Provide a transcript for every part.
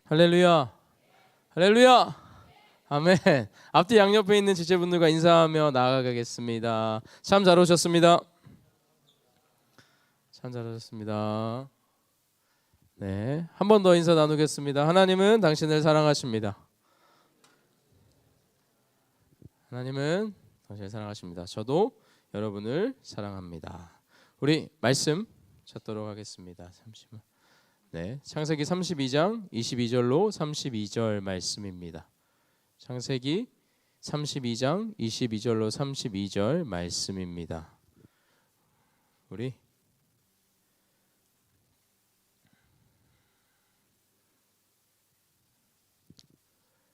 할렐루야. 할렐루야. 아멘. 앞뒤 양옆에 있는 지체분들과 인사하며 나아가겠습니다. 참 잘 오셨습니다. 참 잘 오셨습니다. 네, 한 번 더 인사 나누겠습니다. 하나님은 당신을 사랑하십니다. 하나님은 당신을 사랑하십니다. 저도 여러분을 사랑합니다. 우리 말씀 찾도록 하겠습니다. 잠시만. 네, 창세기 32장 22절로 32절 말씀입니다. 창세기 32장 22절로 32절 말씀입니다. 우리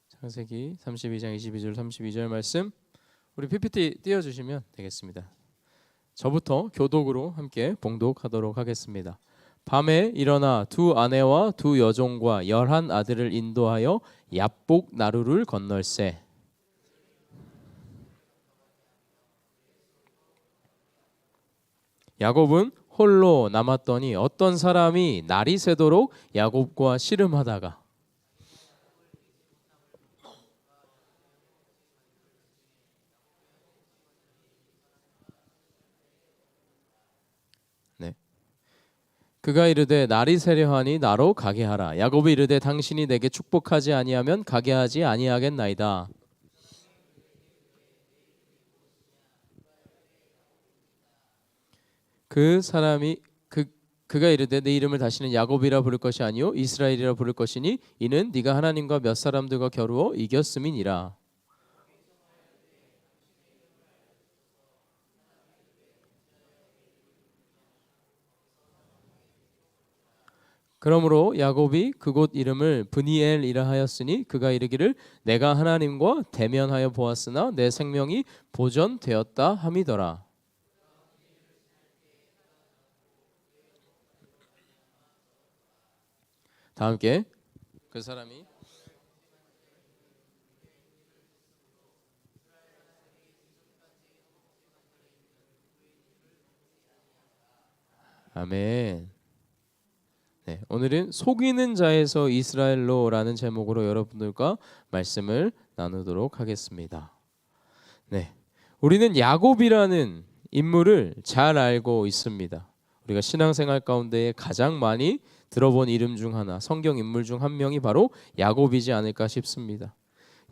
창세기 32장 22절 32절 말씀, 우리 PPT 띄워주시면 되겠습니다. 저부터 교독으로 함께 봉독하도록 하겠습니다. 밤에 일어나 두 아내와 두 여종과 11 아들을 인도하여 얍복 나루를 건널세. 야곱은 홀로 남았더니 어떤 사람이 날이 새도록 야곱과 씨름하다가 그가 이르되 날이 새려하니 나로 가게 하라. 야곱이 이르되 당신이 내게 축복하지 아니하면 가게 하지 아니하겠나이다. 그가 이르되 내 이름을 다시는 야곱이라 부를 것이 아니요 이스라엘이라 부를 것이니 이는 네가 하나님과 몇 사람들과 겨루어 이겼음이니라. 그러므로 야곱이 그곳 이름을 브니엘이라 하였으니 그가 이르기를 내가 하나님과 대면하여 보았으나 내 생명이 보전되었다 함이더라. 다 함께 그 사람이 아멘. 네, 오늘은 속이는 자에서 이스라엘로라는 제목으로 여러분들과 말씀을 나누도록 하겠습니다. 네, 우리는 야곱이라는 인물을 잘 알고 있습니다. 우리가 신앙생활 가운데 가장 많이 들어본 이름 중 하나, 성경 인물 중 한 명이 바로 야곱이지 않을까 싶습니다.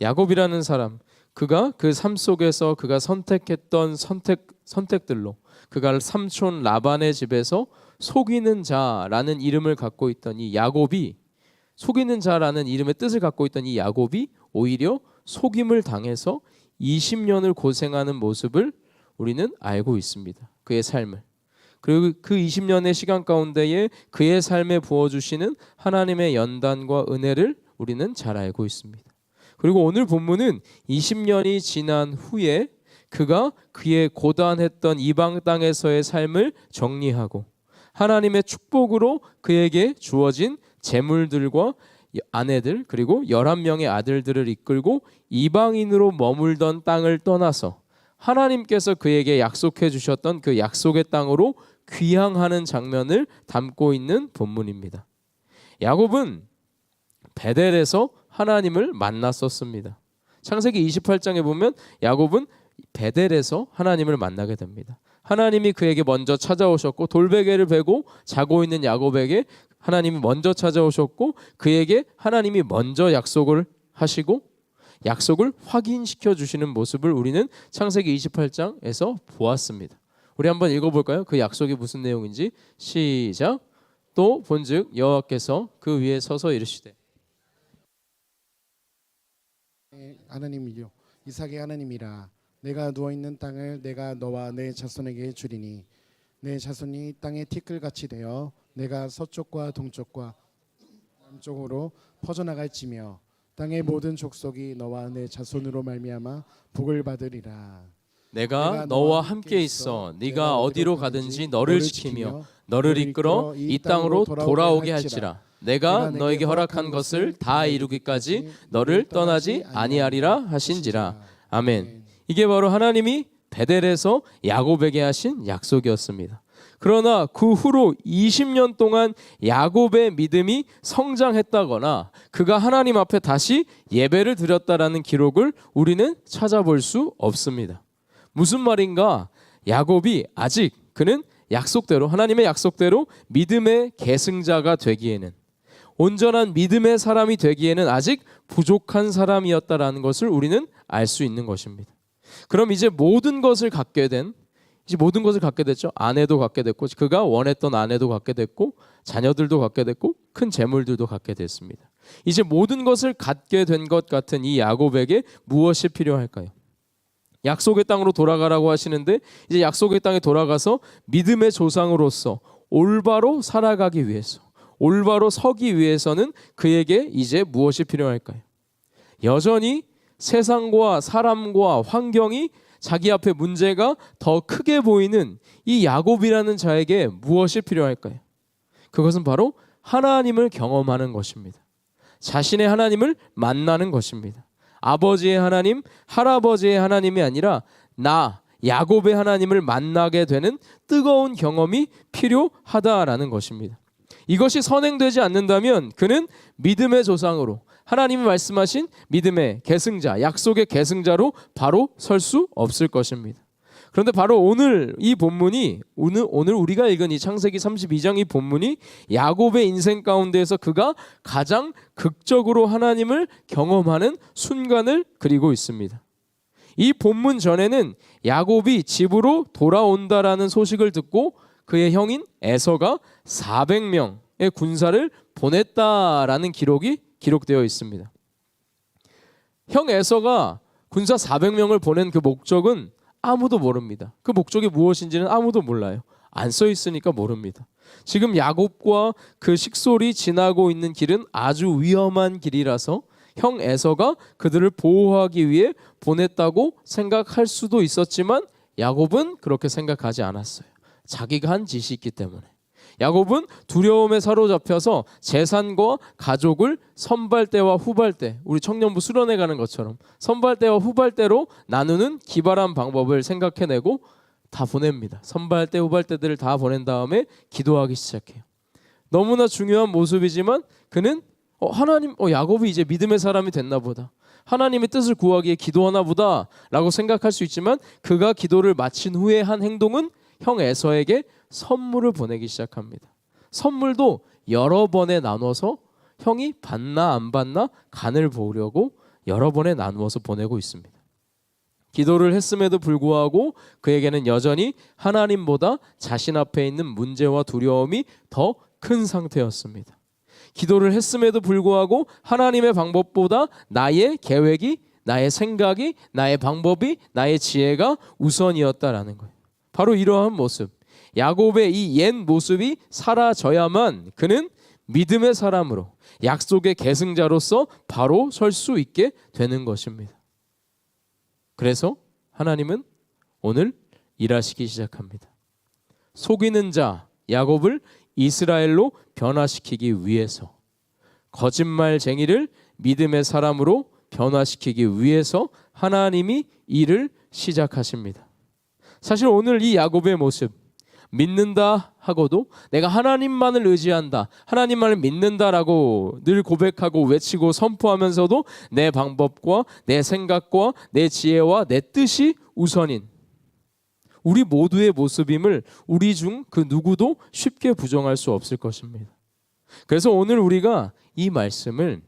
야곱이라는 사람, 그가 그 삶 속에서 그가 선택했던 선택들로 그가 삼촌 라반의 집에서 속이는 자라는 이름을 갖고 있던 이 야곱이, 속이는 자라는 이름의 뜻을 갖고 있던 이 야곱이 오히려 속임을 당해서 20년을 고생하는 모습을 우리는 알고 있습니다. 그의 삶을. 그리고 그 20년의 시간 가운데에 그의 삶에 부어주시는 하나님의 연단과 은혜를 우리는 잘 알고 있습니다. 그리고 오늘 본문은 20년이 지난 후에 그가 그의 고단했던 이방 땅에서의 삶을 정리하고 하나님의 축복으로 그에게 주어진 재물들과 아내들 그리고 11명의 아들들을 이끌고 이방인으로 머물던 땅을 떠나서 하나님께서 그에게 약속해 주셨던 그 약속의 땅으로 귀향하는 장면을 담고 있는 본문입니다. 야곱은 베델에서 하나님을 만났었습니다. 창세기 28장에 보면 야곱은 베델에서 하나님을 만나게 됩니다. 하나님이 그에게 먼저 찾아오셨고 돌베개를 베고 자고 있는 야곱에게 하나님이 먼저 찾아오셨고 그에게 하나님이 먼저 약속을 하시고 약속을 확인시켜 주시는 모습을 우리는 창세기 28장에서 보았습니다. 우리 한번 읽어볼까요? 그 약속이 무슨 내용인지. 시작. 또 본즉 여호와께서 그 위에 서서 이르시되 하나님이요 이삭의 하나님이라 내가 누워있는 땅을 내가 너와 내 자손에게 주리니 내 자손이 땅의 티끌같이 되어 내가 서쪽과 동쪽과 남쪽으로 퍼져나갈지며 땅의 모든 족속이 너와 내 자손으로 말미암아 복을 받으리라. 내가 너와 함께 있어 네가 어디로 가든지 너를 지키며 너를 이끌어 이 땅으로 돌아오게 할지라. 내가 너에게 허락한 것을 다 이루기까지 너를 떠나지 아니하리라 하신지라. 아멘. 이게 바로 하나님이 베델에서 야곱에게 하신 약속이었습니다. 그러나 그 후로 20년 동안 야곱의 믿음이 성장했다거나 그가 하나님 앞에 다시 예배를 드렸다라는 기록을 우리는 찾아볼 수 없습니다. 무슨 말인가? 야곱이 아직 그는 약속대로, 하나님의 약속대로 믿음의 계승자가 되기에는, 온전한 믿음의 사람이 되기에는 아직 부족한 사람이었다라는 것을 우리는 알 수 있는 것입니다. 그럼 이제 모든 것을 갖게 됐죠. 아내도 갖게 됐고, 그가 원했던 아내도 갖게 됐고, 자녀들도 갖게 됐고, 큰 재물들도 갖게 됐습니다. 이제 모든 것을 갖게 된 것 같은 이 야곱에게 무엇이 필요할까요? 약속의 땅으로 돌아가라고 하시는데, 이제 약속의 땅에 돌아가서 믿음의 조상으로서 올바로 살아가기 위해서, 올바로 서기 위해서는 그에게 이제 무엇이 필요할까요? 여전히 세상과 사람과 환경이 자기 앞에 문제가 더 크게 보이는 이 야곱이라는 자에게 무엇이 필요할까요? 그것은 바로 하나님을 경험하는 것입니다. 자신의 하나님을 만나는 것입니다. 아버지의 하나님, 할아버지의 하나님이 아니라 나 야곱의 하나님을 만나게 되는 뜨거운 경험이 필요하다라는 것입니다. 이것이 선행되지 않는다면 그는 믿음의 조상으로, 하나님이 말씀하신 믿음의 계승자, 약속의 계승자로 바로 설 수 없을 것입니다. 그런데 바로 오늘 이 본문이, 오늘 우리가 읽은 이 창세기 32장 이 본문이 야곱의 인생 가운데에서 그가 가장 극적으로 하나님을 경험하는 순간을 그리고 있습니다. 이 본문 전에는 야곱이 집으로 돌아온다라는 소식을 듣고 그의 형인 에서가 400명의 군사를 보냈다라는 기록이 기록되어 있습니다. 형 에서가 군사 400명을 보낸 그 목적은 아무도 모릅니다. 그 목적이 무엇인지는 아무도 몰라요. 안 써 있으니까 모릅니다. 지금 야곱과 그 식솔이 지나고 있는 길은 아주 위험한 길이라서 형 에서가 그들을 보호하기 위해 보냈다고 생각할 수도 있었지만 야곱은 그렇게 생각하지 않았어요. 자기가 한 짓이 있기 때문에. 야곱은 두려움에 사로잡혀서 재산과 가족을 선발대와 후발대, 우리 청년부 수련회 가는 것처럼 선발대와 후발대로 나누는 기발한 방법을 생각해내고 다 보냅니다. 선발대, 후발대들을 다 보낸 다음에 기도하기 시작해요. 너무나 중요한 모습이지만 그는 야곱이 이제 믿음의 사람이 됐나 보다, 하나님의 뜻을 구하기에 기도하나 보다 라고 생각할 수 있지만, 그가 기도를 마친 후에 한 행동은 형 에서에게 선물을 보내기 시작합니다. 선물도 여러 번에 나눠서 형이 받나 안 받나 간을 보려고 여러 번에 나누어서 보내고 있습니다. 기도를 했음에도 불구하고 그에게는 여전히 하나님보다 자신 앞에 있는 문제와 두려움이 더 큰 상태였습니다. 기도를 했음에도 불구하고 하나님의 방법보다 나의 계획이, 나의 생각이, 나의 방법이, 나의 지혜가 우선이었다라는 거예요. 바로 이러한 모습, 야곱의 이 옛 모습이 사라져야만 그는 믿음의 사람으로, 약속의 계승자로서 바로 설 수 있게 되는 것입니다. 그래서 하나님은 오늘 일하시기 시작합니다. 속이는 자 야곱을 이스라엘로 변화시키기 위해서, 거짓말쟁이를 믿음의 사람으로 변화시키기 위해서 하나님이 일을 시작하십니다. 사실 오늘 이 야곱의 모습, 믿는다 하고도 내가 하나님만을 의지한다, 하나님만을 믿는다라고 늘 고백하고 외치고 선포하면서도 내 방법과 내 생각과 내 지혜와 내 뜻이 우선인 우리 모두의 모습임을 우리 중 그 누구도 쉽게 부정할 수 없을 것입니다. 그래서 오늘 우리가 이 말씀을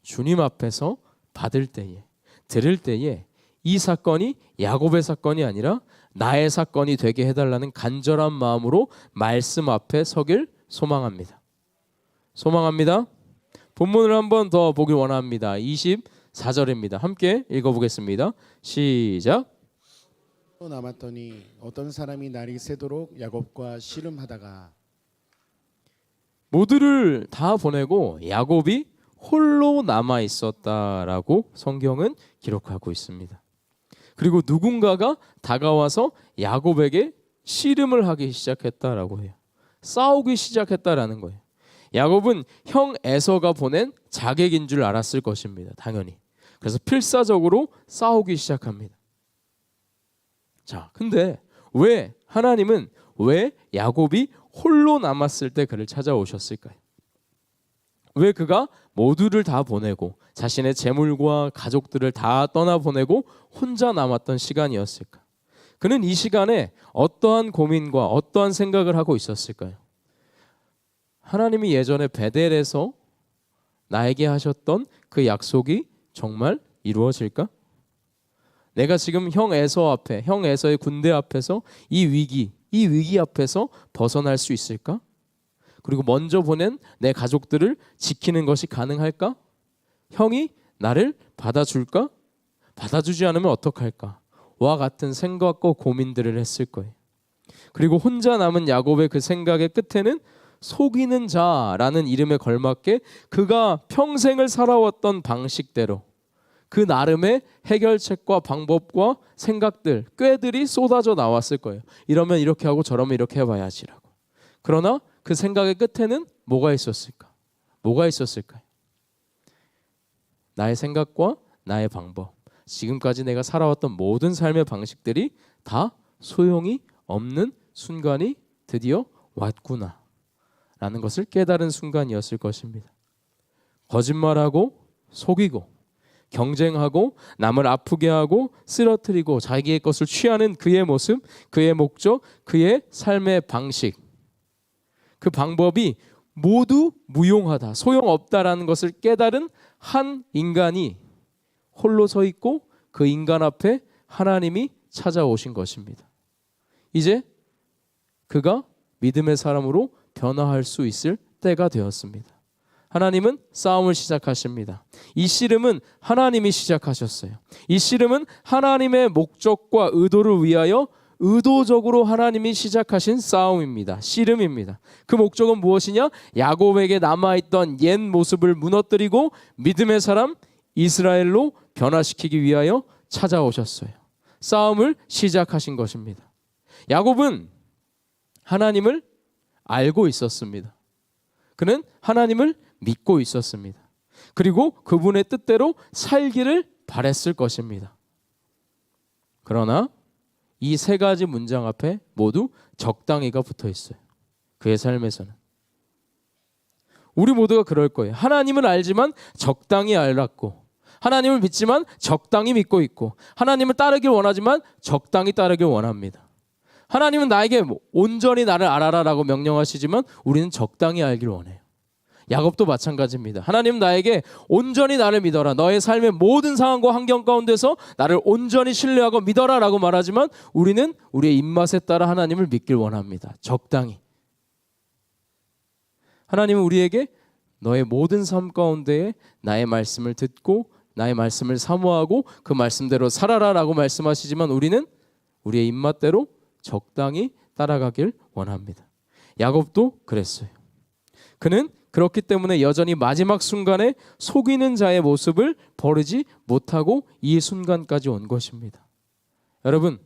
주님 앞에서 받을 때에, 들을 때에 이 사건이 야곱의 사건이 아니라 나의 사건이 되게 해달라는 간절한 마음으로 말씀 앞에 서길 소망합니다. 본문을 한번 더 보길 원합니다. 24절입니다. 함께 읽어보겠습니다. 시작. 또 남았더니 어떤 사람이 날이 새도록 야곱과 씨름하다가, 모두를 다 보내고 야곱이 홀로 남아 있었다라고 성경은 기록하고 있습니다. 그리고 누군가가 다가와서 야곱에게 씨름을 하기 시작했다라고 해요. 싸우기 시작했다라는 거예요. 야곱은 형 에서가 보낸 자객인 줄 알았을 것입니다. 당연히. 그래서 필사적으로 싸우기 시작합니다. 자, 근데 왜 하나님은 왜 야곱이 홀로 남았을 때 그를 찾아오셨을까요? 왜 그가 모두를 다 보내고 자신의 재물과 가족들을 다 떠나보내고 혼자 남았던 시간이었을까? 그는 이 시간에 어떠한 고민과 어떠한 생각을 하고 있었을까요? 하나님이 예전에 베델에서 나에게 하셨던 그 약속이 정말 이루어질까? 내가 지금 형 에서의 군대 앞에서 이 위기 앞에서 벗어날 수 있을까? 그리고 먼저 보낸 내 가족들을 지키는 것이 가능할까? 형이 나를 받아줄까? 받아주지 않으면 어떡할까? 와 같은 생각과 고민들을 했을 거예요. 그리고 혼자 남은 야곱의 그 생각의 끝에는 속이는 자라는 이름에 걸맞게 그가 평생을 살아왔던 방식대로 그 나름의 해결책과 방법과 생각들, 꾀들이 쏟아져 나왔을 거예요. 이러면 이렇게 하고 저러면 이렇게 해봐야지라고. 그러나 그 생각의 끝에는 뭐가 있었을까? 뭐가 있었을까요? 나의 생각과 나의 방법, 지금까지 내가 살아왔던 모든 삶의 방식들이 다 소용이 없는 순간이 드디어 왔구나 라는 것을 깨달은 순간이었을 것입니다. 거짓말하고 속이고 경쟁하고 남을 아프게 하고 쓰러뜨리고 자기의 것을 취하는 그의 모습, 그의 목적, 그의 삶의 방식, 그 방법이 모두 무용하다, 소용없다라는 것을 깨달은 한 인간이 홀로 서 있고 그 인간 앞에 하나님이 찾아오신 것입니다. 이제 그가 믿음의 사람으로 변화할 수 있을 때가 되었습니다. 하나님은 싸움을 시작하십니다. 이 씨름은 하나님이 시작하셨어요. 이 씨름은 하나님의 목적과 의도를 위하여 의도적으로 하나님이 시작하신 싸움입니다. 씨름입니다. 그 목적은 무엇이냐? 야곱에게 남아있던 옛 모습을 무너뜨리고 믿음의 사람 이스라엘로 변화시키기 위하여 찾아오셨어요. 싸움을 시작하신 것입니다. 야곱은 하나님을 알고 있었습니다. 그는 하나님을 믿고 있었습니다. 그리고 그분의 뜻대로 살기를 바랬을 것입니다. 그러나 이 세 가지 문장 앞에 모두 적당히가 붙어 있어요. 그의 삶에서는. 우리 모두가 그럴 거예요. 하나님을 알지만 적당히 알았고, 하나님을 믿지만 적당히 믿고 있고, 하나님을 따르길 원하지만 적당히 따르길 원합니다. 하나님은 나에게 온전히 나를 알아라라고 명령하시지만 우리는 적당히 알길 원해요. 야곱도 마찬가지입니다. 하나님 나에게 온전히 나를 믿어라. 너의 삶의 모든 상황과 환경 가운데서 나를 온전히 신뢰하고 믿어라라고 말하지만 우리는 우리의 입맛에 따라 하나님을 믿길 원합니다. 적당히. 하나님은 우리에게 너의 모든 삶 가운데에 나의 말씀을 듣고 나의 말씀을 사모하고 그 말씀대로 살아라라고 말씀하시지만 우리는 우리의 입맛대로 적당히 따라가길 원합니다. 야곱도 그랬어요. 그는 그렇기 때문에 여전히 마지막 순간에 속이는 자의 모습을 버리지 못하고 이 순간까지 온 것입니다. 여러분,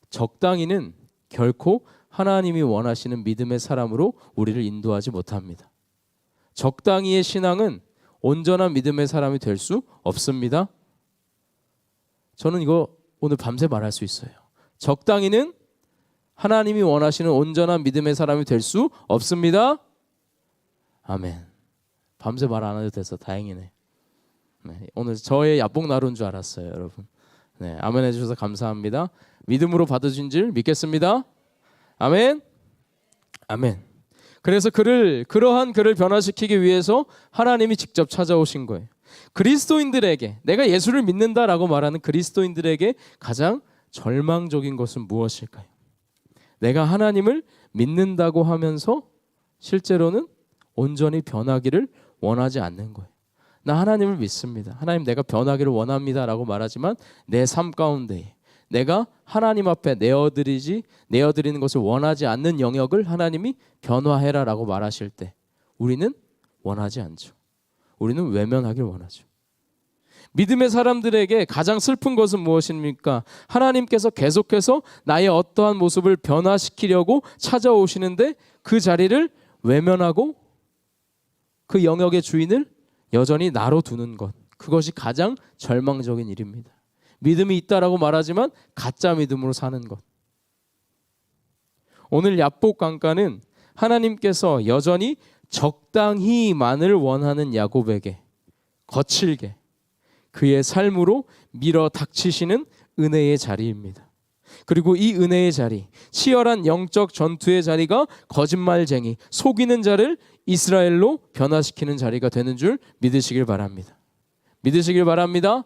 적당히는 결코 하나님이 원하시는 믿음의 사람으로 우리를 인도하지 못합니다. 적당히의 신앙은 온전한 믿음의 사람이 될 수 없습니다. 저는 이거 오늘 밤새 말할 수 있어요. 적당히는 하나님이 원하시는 온전한 믿음의 사람이 될 수 없습니다. 아멘. 밤새 말 안 해도 돼서 다행이네. 네, 오늘 저의 야복 나루인 줄 알았어요, 여러분. 네, 아멘 해주셔서 감사합니다. 믿음으로 받으신 줄 믿겠습니다. 아멘. 아멘. 그래서 그러한 그를 변화시키기 위해서 하나님이 직접 찾아오신 거예요. 그리스도인들에게, 내가 예수를 믿는다라고 말하는 그리스도인들에게 가장 절망적인 것은 무엇일까요? 내가 하나님을 믿는다고 하면서 실제로는 온전히 변하기를 원하지 않는 거예요. 나 하나님을 믿습니다. 하나님 내가 변하기를 원합니다라고 말하지만 내 삶 가운데 내가 하나님 앞에 내어드리는 것을 원하지 않는 영역을 하나님이 변화해라라고 말하실 때 우리는 원하지 않죠. 우리는 외면하길 원하죠. 믿음의 사람들에게 가장 슬픈 것은 무엇입니까? 하나님께서 계속해서 나의 어떠한 모습을 변화시키려고 찾아오시는데 그 자리를 외면하고 그 영역의 주인을 여전히 나로 두는 것, 그것이 가장 절망적인 일입니다. 믿음이 있다라고 말하지만 가짜 믿음으로 사는 것. 오늘 야복 강가는 하나님께서 여전히 적당히만을 원하는 야곱에게 거칠게 그의 삶으로 밀어 닥치시는 은혜의 자리입니다. 그리고 이 은혜의 자리, 치열한 영적 전투의 자리가 거짓말쟁이, 속이는 자를 이스라엘로 변화시키는 자리가 되는 줄 믿으시길 바랍니다. 믿으시길 바랍니다.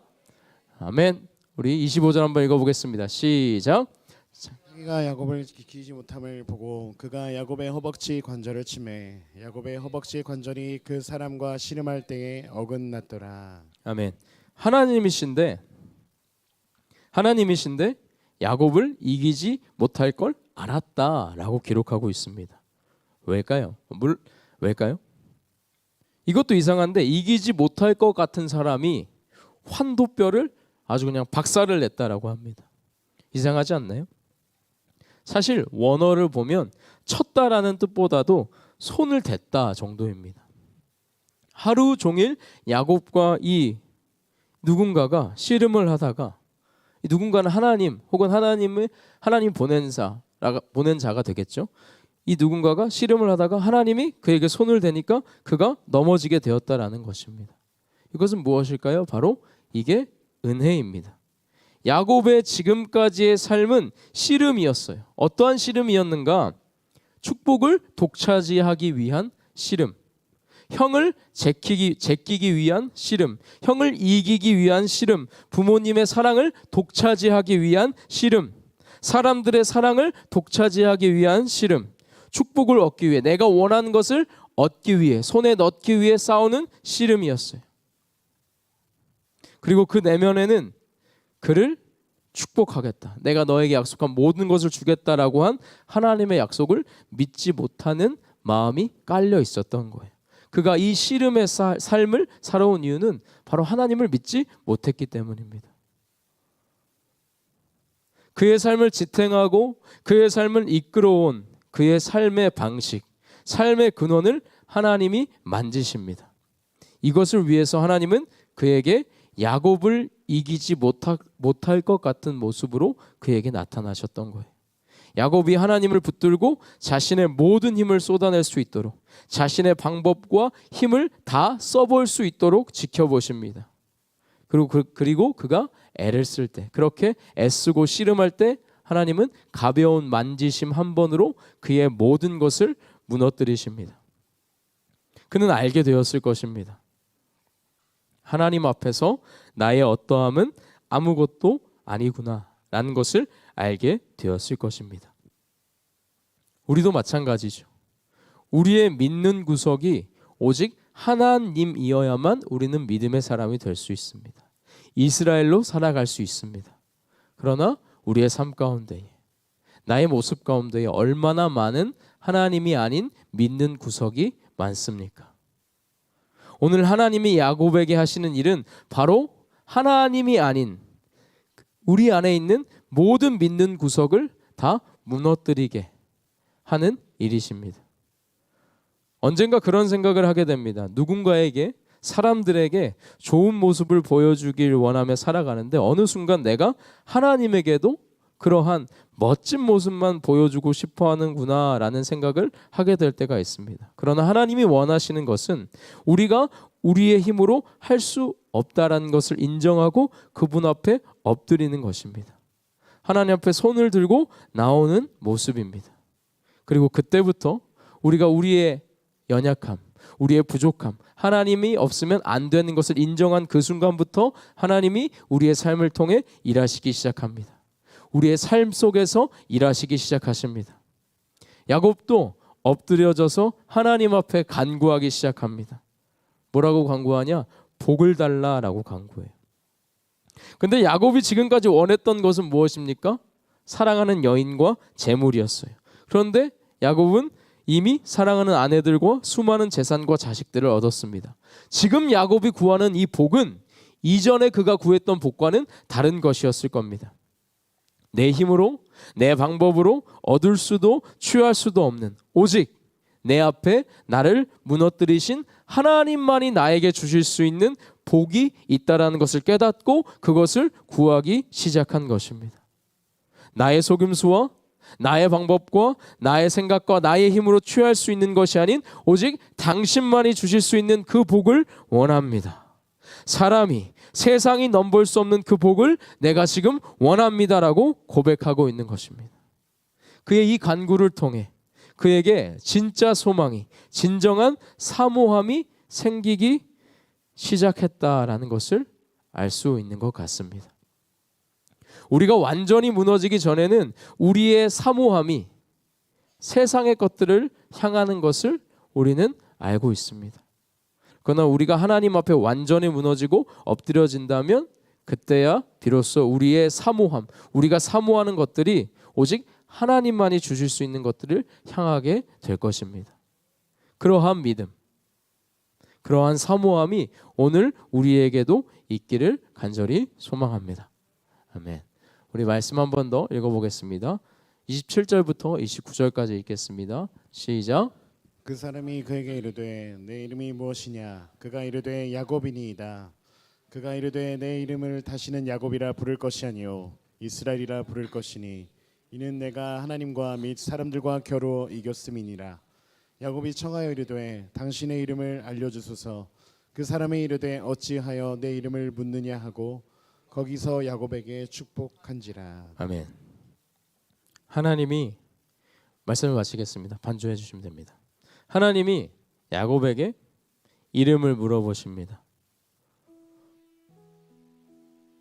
아멘. 우리 25절 한번 읽어보겠습니다. 시작. 자기가 야곱을 지키지 못함을 보고 그가 야곱의 허벅지 관절을 치매 야곱의 허벅지 관절이 그 사람과 씨름할 때에 어긋났더라. 아멘. 하나님이신데 야곱을 이기지 못할 걸 알았다라고 기록하고 있습니다. 왜일까요? 왜일까요? 이것도 이상한데 이기지 못할 것 같은 사람이 환도뼈를 아주 그냥 박살을 냈다라고 합니다. 이상하지 않나요? 사실 원어를 보면 쳤다라는 뜻보다도 손을 댔다 정도입니다. 하루 종일 야곱과 이 누군가가 씨름을 하다가 이 누군가는 하나님 혹은 하나님 보낸 자가 되겠죠. 이 누군가가 씨름을 하다가 하나님이 그에게 손을 대니까 그가 넘어지게 되었다라는 것입니다. 이것은 무엇일까요? 바로 이게 은혜입니다. 야곱의 지금까지의 삶은 씨름이었어요. 어떠한 씨름이었는가? 축복을 독차지하기 위한 씨름, 형을 제끼기 위한 씨름, 형을 이기기 위한 씨름, 부모님의 사랑을 독차지하기 위한 씨름, 사람들의 사랑을 독차지하기 위한 씨름, 축복을 얻기 위해 내가 원하는 것을 얻기 위해 손에 넣기 위해 싸우는 씨름이었어요. 그리고 그 내면에는 그를 축복하겠다, 내가 너에게 약속한 모든 것을 주겠다라고 한 하나님의 약속을 믿지 못하는 마음이 깔려 있었던 거예요. 그가 이 씨름의 삶을 살아온 이유는 바로 하나님을 믿지 못했기 때문입니다. 그의 삶을 지탱하고 그의 삶을 이끌어온 그의 삶의 방식, 삶의 근원을 하나님이 만지십니다. 이것을 위해서 하나님은 그에게 야곱을 이기지 못할 것 같은 모습으로 그에게 나타나셨던 거예요. 야곱이 하나님을 붙들고 자신의 모든 힘을 쏟아낼 수 있도록, 자신의 방법과 힘을 다 써볼 수 있도록 지켜보십니다. 그리고 그가 애를 쓸 때, 그렇게 애쓰고 씨름할 때 하나님은 가벼운 만지심 한 번으로 그의 모든 것을 무너뜨리십니다. 그는 알게 되었을 것입니다. 하나님 앞에서 나의 어떠함은 아무것도 아니구나 라는 것을 알게 되었을 것입니다. 우리도 마찬가지죠. 우리의 믿는 구석이 오직 하나님이어야만 우리는 믿음의 사람이 될 수 있습니다. 이스라엘로 살아갈 수 있습니다. 그러나 우리의 삶 가운데에, 나의 모습 가운데에 얼마나 많은 하나님이 아닌 믿는 구석이 많습니까? 오늘 하나님이 야곱에게 하시는 일은 바로 하나님이 아닌 우리 안에 있는 모든 믿는 구석을 다 무너뜨리게 하는 일이십니다. 언젠가 그런 생각을 하게 됩니다. 누군가에게, 사람들에게 좋은 모습을 보여주길 원하며 살아가는데 어느 순간 내가 하나님에게도 그러한 멋진 모습만 보여주고 싶어 하는구나 라는 생각을 하게 될 때가 있습니다. 그러나 하나님이 원하시는 것은 우리가 우리의 힘으로 할 수 없다라는 것을 인정하고 그분 앞에 엎드리는 것입니다. 하나님 앞에 손을 들고 나오는 모습입니다. 그리고 그때부터 우리가 우리의 연약함, 우리의 부족함, 하나님이 없으면 안 되는 것을 인정한 그 순간부터 하나님이 우리의 삶을 통해 일하시기 시작합니다. 우리의 삶 속에서 일하시기 시작하십니다. 야곱도 엎드려져서 하나님 앞에 간구하기 시작합니다. 뭐라고 간구하냐? 복을 달라라고 간구해요. 근데 야곱이 지금까지 원했던 것은 무엇입니까? 사랑하는 여인과 재물이었어요. 그런데 야곱은 이미 사랑하는 아내들과 수많은 재산과 자식들을 얻었습니다. 지금 야곱이 구하는 이 복은 이전에 그가 구했던 복과는 다른 것이었을 겁니다. 내 힘으로, 내 방법으로 얻을 수도 취할 수도 없는, 오직 내 앞에 나를 무너뜨리신 하나님만이 나에게 주실 수 있는 복이 있다라는 것을 깨닫고 그것을 구하기 시작한 것입니다. 나의 속임수와 나의 방법과 나의 생각과 나의 힘으로 취할 수 있는 것이 아닌 오직 당신만이 주실 수 있는 그 복을 원합니다. 사람이 세상이 넘볼 수 없는 그 복을 내가 지금 원합니다라고 고백하고 있는 것입니다. 그의 이 간구를 통해 그에게 진짜 소망이, 진정한 사모함이 생기기 시작했다라는 것을 알 수 있는 것 같습니다. 우리가 완전히 무너지기 전에는 우리의 사모함이 세상의 것들을 향하는 것을 우리는 알고 있습니다. 그러나 우리가 하나님 앞에 완전히 무너지고 엎드려진다면 그때야 비로소 우리의 사모함, 우리가 사모하는 것들이 오직 하나님만이 주실 수 있는 것들을 향하게 될 것입니다. 그러한 믿음, 그러한 사모함이 오늘 우리에게도 있기를 간절히 소망합니다. 아멘. 우리 말씀 한 번 더 읽어보겠습니다. 27절부터 29절까지 읽겠습니다. 시작. 그 사람이 그에게 이르되 내 이름이 무엇이냐? 그가 이르되 야곱이니이다. 그가 이르되 내 이름을 다시는 야곱이라 부를 것이 아니요 이스라엘이라 부를 것이니 이는 내가 하나님과 및 사람들과 겨루 이겼음이니라. 야곱이 청하여 이르되 당신의 이름을 알려주소서. 그 사람이 이르되 어찌하여 내 이름을 묻느냐 하고 거기서 야곱에게 축복한지라. 아멘. 하나님이 말씀을 마치겠습니다. 반주해 주시면 됩니다. 하나님이 야곱에게 이름을 물어보십니다.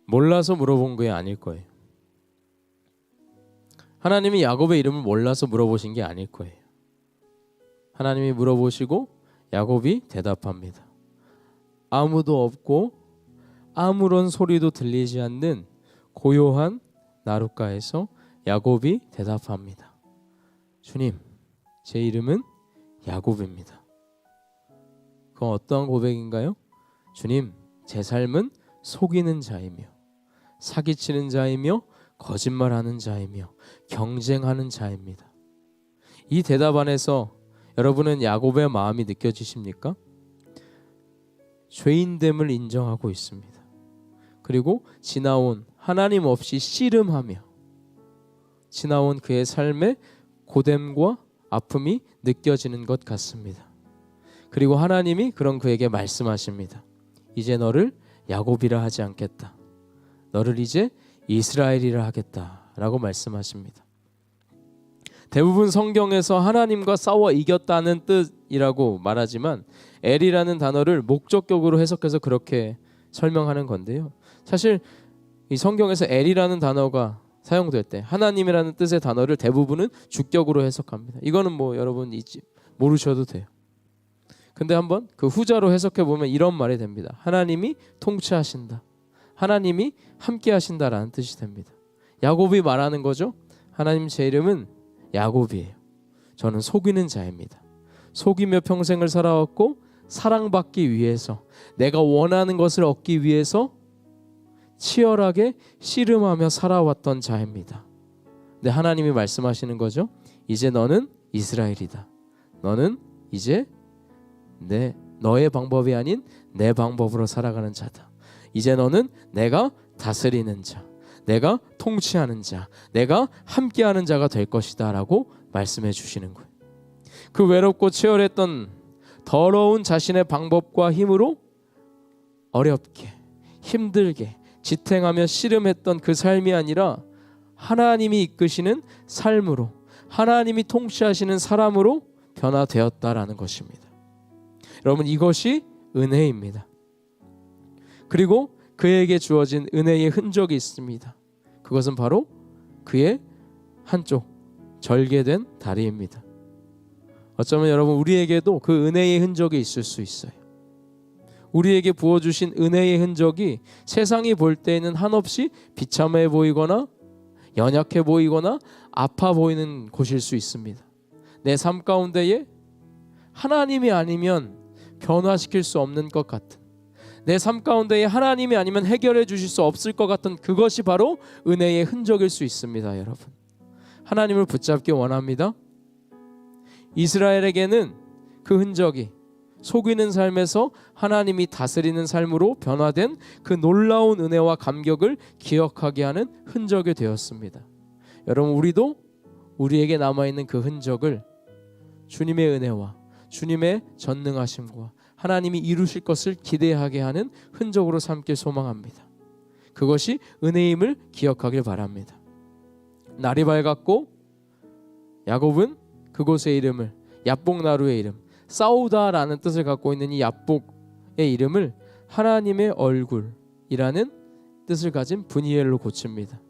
몰라서 물어본 게 아닐 거예요. 하나님이 야곱의 이름을 몰라서 물어보신 게 아닐 거예요. 하나님이 물어보시고 야곱이 대답합니다. 아무도 없고 아무런 소리도 들리지 않는 고요한 나룻가에서 야곱이 대답합니다. 주님, 제 이름은 야곱입니다. 그건 어떠한 고백인가요? 주님, 제 삶은 속이는 자이며 사기치는 자이며 거짓말하는 자이며 경쟁하는 자입니다. 이 대답 안에서 여러분은 야곱의 마음이 느껴지십니까? 죄인됨을 인정하고 있습니다. 그리고 지나온 하나님 없이 씨름하며 지나온 그의 삶의 고됨과 아픔이 느껴지는 것 같습니다. 그리고 하나님이 그런 그에게 말씀하십니다. 이제 너를 야곱이라 하지 않겠다. 너를 이제 이스라엘이라 하겠다라고 말씀하십니다. 대부분 성경에서 하나님과 싸워 이겼다는 뜻이라고 말하지만 엘이라는 단어를 목적격으로 해석해서 그렇게 설명하는 건데요. 사실 이 성경에서 엘이라는 단어가 사용될 때 하나님이라는 뜻의 단어를 대부분은 주격으로 해석합니다. 이거는 뭐 여러분 모르셔도 돼요. 근데 한번 그 후자로 해석해 보면 이런 말이 됩니다. 하나님이 통치하신다. 하나님이 함께 하신다라는 뜻이 됩니다. 야곱이 말하는 거죠. 하나님, 제 이름은 야곱이에요. 저는 속이는 자입니다. 속이며 평생을 살아왔고 사랑받기 위해서 내가 원하는 것을 얻기 위해서 치열하게 씨름하며 살아왔던 자입니다. 근데 하나님이 말씀하시는 거죠. 이제 너는 이스라엘이다. 너는 이제 너의 방법이 아닌 내 방법으로 살아가는 자다. 이제 너는 내가 다스리는 자, 내가 통치하는 자, 내가 함께하는 자가 될 것이다 라고 말씀해 주시는 거예요. 그 외롭고 치열했던 더러운 자신의 방법과 힘으로 어렵게 힘들게 지탱하며 씨름했던 그 삶이 아니라 하나님이 이끄시는 삶으로, 하나님이 통치하시는 사람으로 변화되었다라는 것입니다. 여러분, 이것이 은혜입니다. 그리고 그에게 주어진 은혜의 흔적이 있습니다. 그것은 바로 그의 한쪽 절개된 다리입니다. 어쩌면 여러분, 우리에게도 그 은혜의 흔적이 있을 수 있어요. 우리에게 부어주신 은혜의 흔적이 세상이 볼 때에는 한없이 비참해 보이거나 연약해 보이거나 아파 보이는 곳일 수 있습니다. 내 삶 가운데에 하나님이 아니면 변화시킬 수 없는 것 같은, 내 삶 가운데에 하나님이 아니면 해결해 주실 수 없을 것 같은 그것이 바로 은혜의 흔적일 수 있습니다. 여러분, 하나님을 붙잡기 원합니다. 이스라엘에게는 그 흔적이 속이는 삶에서 하나님이 다스리는 삶으로 변화된 그 놀라운 은혜와 감격을 기억하게 하는 흔적이 되었습니다. 여러분, 우리도 우리에게 남아있는 그 흔적을 주님의 은혜와 주님의 전능하심과 하나님이 이루실 것을 기대하게 하는 흔적으로 삼길 소망합니다. 그것이 은혜임을 기억하길 바랍니다. 날이 밝았고 야곱은 그곳의 이름을 야복나루의 이름, 싸우다라는 뜻을 갖고 있는 이 야복의 이름을 하나님의 얼굴이라는 뜻을 가진 브니엘로 고칩니다.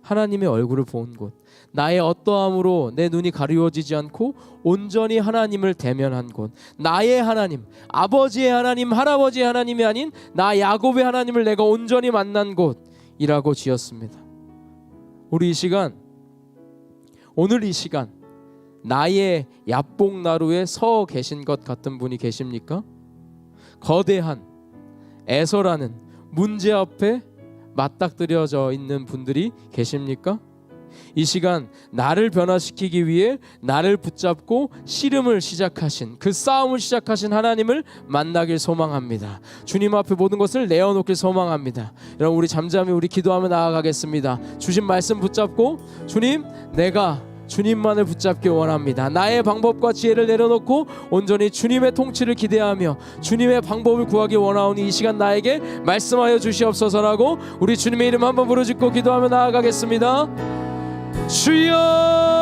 하나님의 얼굴을 본 곳, 나의 어떠함으로 내 눈이 가리워지지 않고 온전히 하나님을 대면한 곳, 나의 하나님, 아버지의 하나님, 할아버지의 하나님이 아닌 나 야곱의 하나님을 내가 온전히 만난 곳이라고 지었습니다. 우리 이 시간, 오늘 이 시간 나의 야복나루에 서 계신 것 같은 분이 계십니까? 거대한 애서라는 문제 앞에 맞닥뜨려져 있는 분들이 계십니까? 이 시간 나를 변화시키기 위해 나를 붙잡고 씨름을 시작하신, 그 싸움을 시작하신 하나님을 만나길 소망합니다. 주님 앞에 모든 것을 내어놓길 소망합니다. 여러분, 우리 잠잠히 우리 기도하며 나아가겠습니다. 주신 말씀 붙잡고, 주님, 내가 주님만을 붙잡기 원합니다. 나의 방법과 지혜를 내려놓고 온전히 주님의 통치를 기대하며 주님의 방법을 구하기 원하오니 이 시간 나에게 말씀하여 주시옵소서라고 우리 주님의 이름 한번 부르짖고 기도하며 나아가겠습니다. 주여!